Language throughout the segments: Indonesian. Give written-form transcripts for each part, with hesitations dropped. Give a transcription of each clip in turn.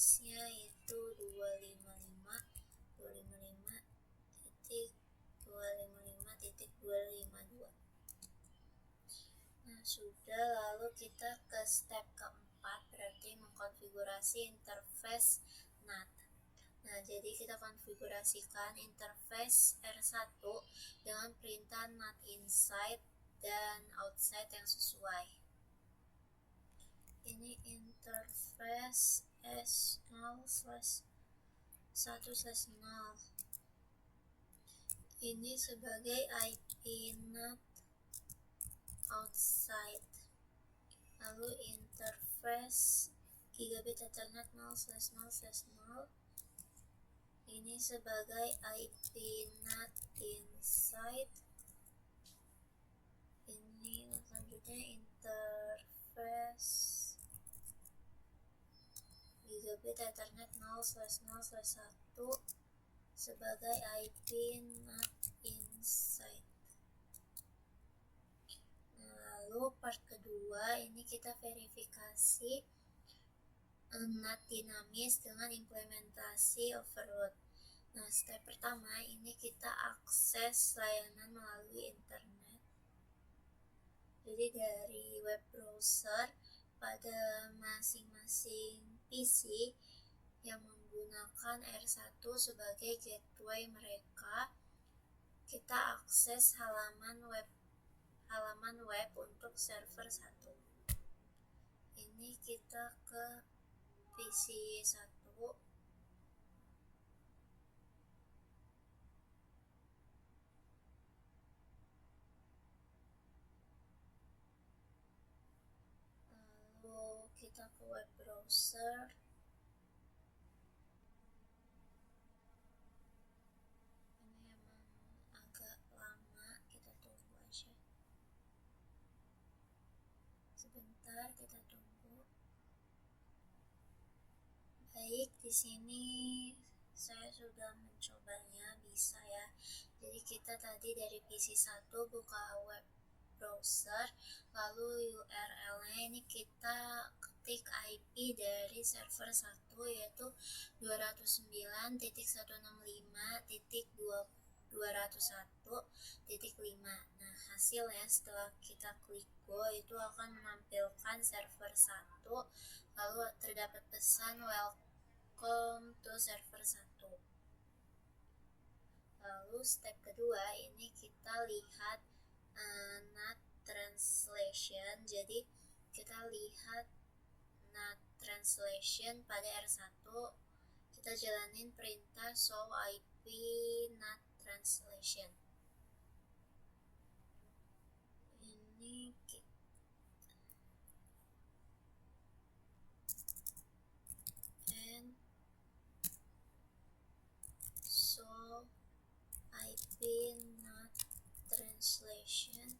nya itu 255.255.252. Nah, sudah, lalu kita ke step keempat, berarti mengkonfigurasi interface NAT. Nah, jadi kita konfigurasikan interface R1 dengan perintah NAT inside dan outside yang sesuai. Ini interface S0/1/0. Ini sebagai IP NAT outside. Lalu interface gigabit Ethernet 0/0/0. Ini sebagai IP NAT inside. Ini selanjutnya interface gigabit Ethernet 0/0/1 sebagai IP NAT inside. Nah, lalu part kedua ini kita verifikasi NAT dinamis dengan implementasi overload. Nah, step pertama ini kita akses layanan melalui internet. Jadi dari web browser pada masing-masing PC yang menggunakan R1 sebagai gateway mereka, kita akses halaman web untuk server 1. Ini kita ke PC 1. Lalu kita ke web browser. Ini emang agak lama, kita tunggu aja. Sebentar, kita tunggu. Baik, di sini saya sudah mencobanya, bisa ya. Jadi kita tadi dari PC 1 buka web browser, lalu URL-nya ini kita ketik IP dari server 1 yaitu 209.165.201.5. Nah, hasilnya setelah kita klik go itu akan menampilkan server 1, lalu terdapat pesan welcome to server 1. Lalu step kedua ini kita lihat NAT translation. Jadi kita lihat NAT translation pada R1, kita jalanin perintah show IP NAT translation. Ini and show IP NAT translation.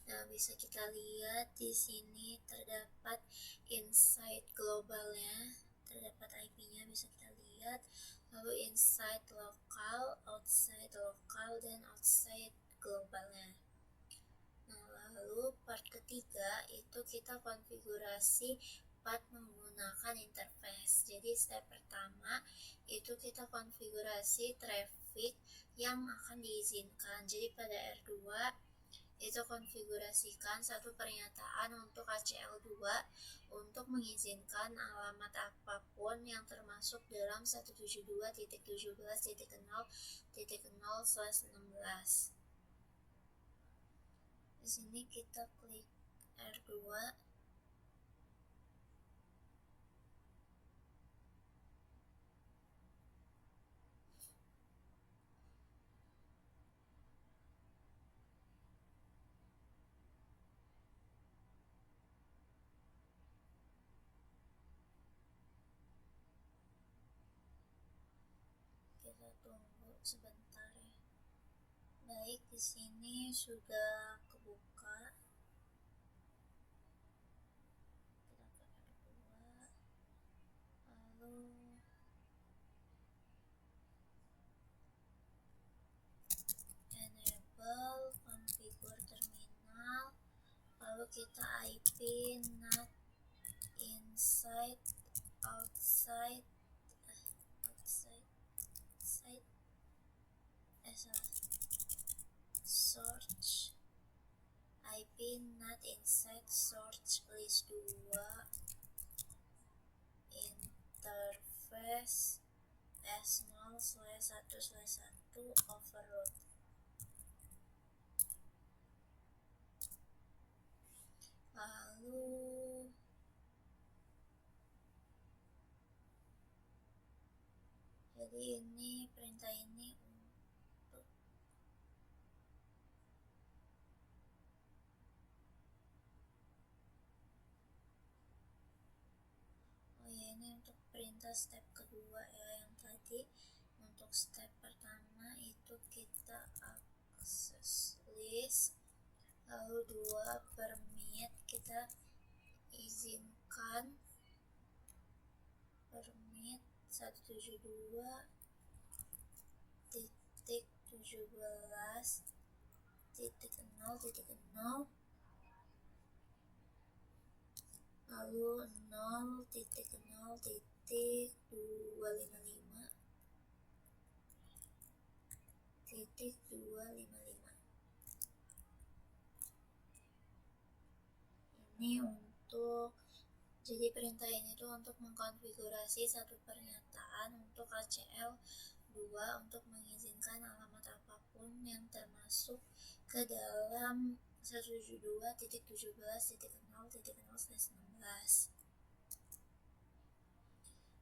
Nah, bisa kita lihat di sini terdapat inside globalnya, terdapat IP-nya bisa kita lihat. Lalu inside lokal, outside lokal, dan outside globalnya. Nah, lalu part ketiga itu kita konfigurasi part menggunakan interface. Jadi step pertama itu kita konfigurasi traffic yang akan diizinkan. Jadi pada R2 itu konfigurasikan satu pernyataan untuk ACL2 untuk mengizinkan alamat apapun yang termasuk dalam 172.17.0.0/16. Di sini kita klik R2. Kita tunggu sebentar ya. Baik, di sini sudah kebuka. Kita ke R2. Lalu enable configure terminal. Lalu kita IP NAT inside outside search IP not inside search list 2 interface S0/1/1 overload. Lalu jadi ini perintah ini untuk ini untuk perintah step kedua ya, yang tadi untuk step pertama itu kita akses list, lalu 2 permit, kita izinkan permit 172.17.0.0 lalu 0.0.255.255. Ini untuk, jadi perintah ini tuh untuk mengkonfigurasi satu pernyataan untuk ACL2 untuk mengizinkan alamat apapun yang termasuk ke dalam 172.17.0.0/16.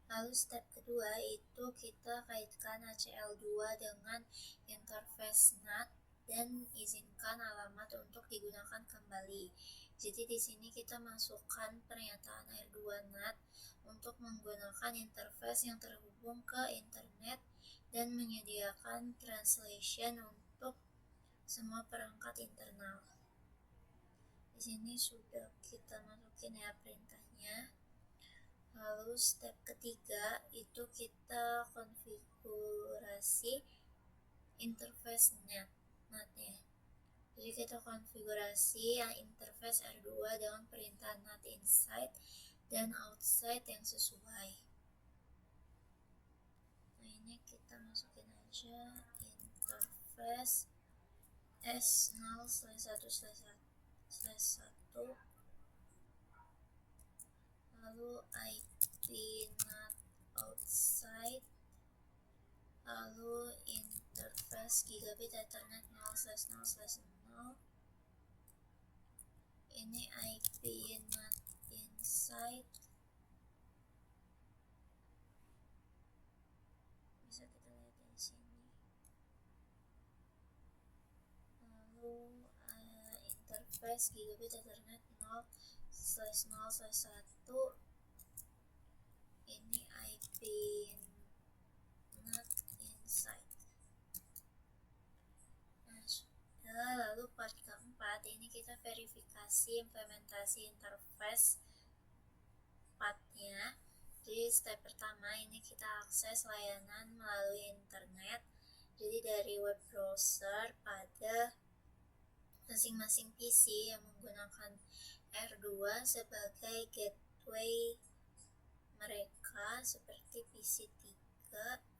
Lalu step kedua itu kita kaitkan ACL2 dengan interface NAT dan izinkan alamat untuk digunakan kembali. Jadi di sini kita masukkan pernyataan R2 NAT untuk menggunakan interface yang terhubung ke internet dan menyediakan translation untuk semua perangkat internal. Di sini sudah kita masukin ya perintahnya. Lalu step ketiga itu kita konfigurasi interface NAT-nya. Jadi kita konfigurasi yang interface R2 dengan perintah NAT inside dan outside yang sesuai. Nah ini kita masukin aja interface S0/1/1 lalu IP NAT outside, lalu interface gigabit ethernet 0/0/0. Ini IP NAT inside, bisa kita lihat di sini. Lalu interface gigabit ethernet 0/0/1. Ini IP NAT inside. Nah, lalu part keempat ini kita verifikasi implementasi interface partnya. Jadi step pertama ini kita akses layanan melalui internet. Jadi dari web browser pada masing-masing PC yang menggunakan R2 sebagai gateway mereka seperti PC3,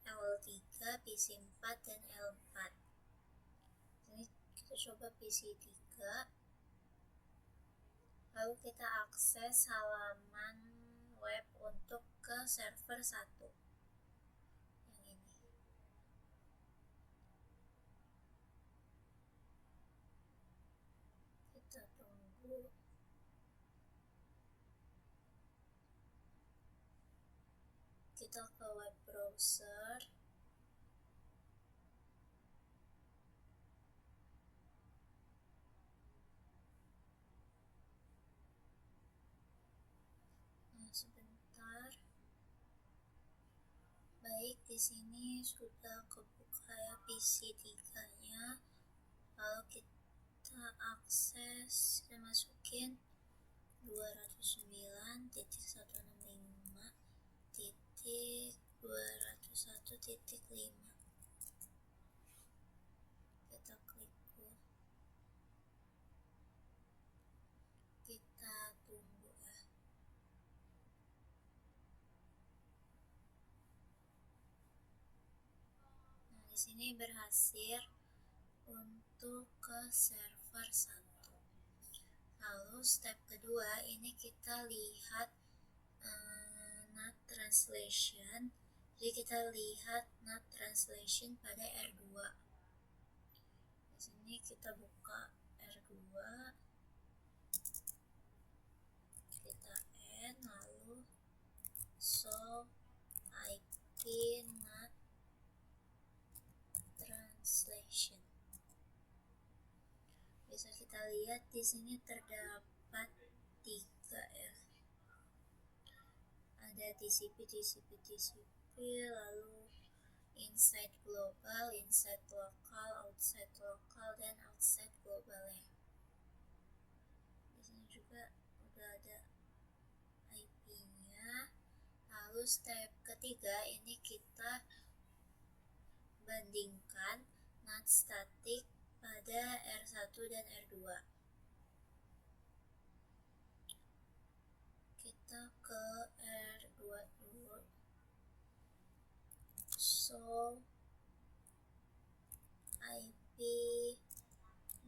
L3, PC4, dan L4. Ini kita coba PC3. Lalu kita akses halaman web untuk ke server 1. Yang ini. Kita tunggu. Kita ke web browser. Sebentar. Baik, di sini sudah kebuka ya PC3-nya. Lalu kita akses, kita masukin 209.165.201.5. Kita klik go. Kita tunggu ya. sini berhasil untuk ke server 1. Lalu step kedua, ini kita lihat NAT translation. Jadi kita lihat NAT translation pada R2. Di sini kita buka R2, kita add, lalu show IP NAT translation. Bisa kita lihat di sini terdapat 3 ya. Ada TCP, lalu inside global, inside lokal, outside lokal, dan outside global ya. Di sini juga udah ada IP-nya. Lalu step ketiga, ini kita bandingkan NAT static pada R1 dan R2. Kita ke R2 dulu. So IP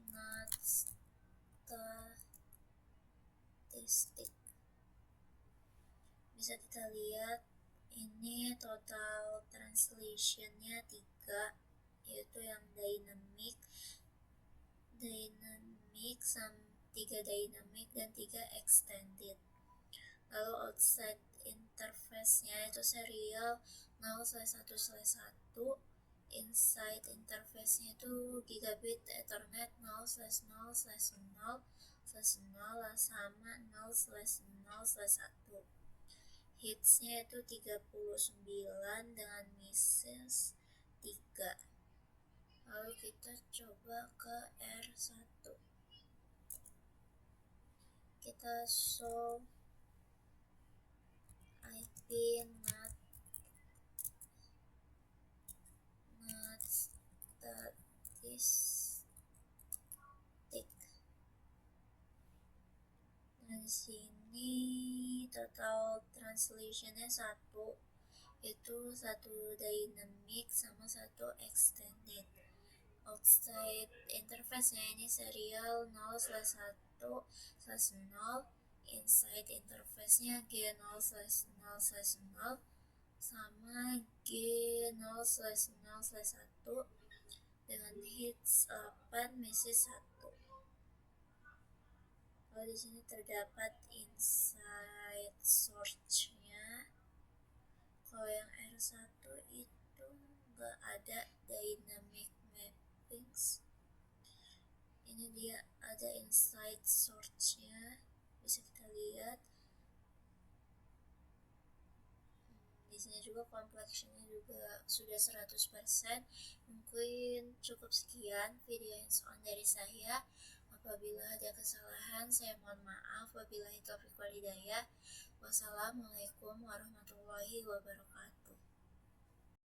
NAT statistik. Bisa kita lihat ini total translationnya 3, yaitu yang dynamic, 3 dynamic dan 3 extended. Lalu outside interface-nya itu serial 0/1/1, inside interface-nya itu gigabit Ethernet 0/0/0/0 sama 0/0/1. Hits-nya itu 39 dengan misses 3. Lalu kita coba ke R1. Kita show IP NAT statistik. Nah, di sini total translationnya 1, itu 1 dynamic sama 1 extended. Outside interface-nya ini serial 0/1/0, inside interface-nya G0/0/0 sama G0/0/1 dengan hits 8, misses 1. Lalu di sini terdapat inside source-nya. Kalau yang R1 itu nggak ada dynamic mappings. Ini dia ada inside source-nya, bisa kita lihat. Di sini juga completion-nya juga sudah 100%. Mungkin cukup sekian video hands-on dari saya. Apabila ada kesalahan, saya mohon maaf. Wabillahi taufiq wal hidayah. Wassalamualaikum warahmatullahi wabarakatuh.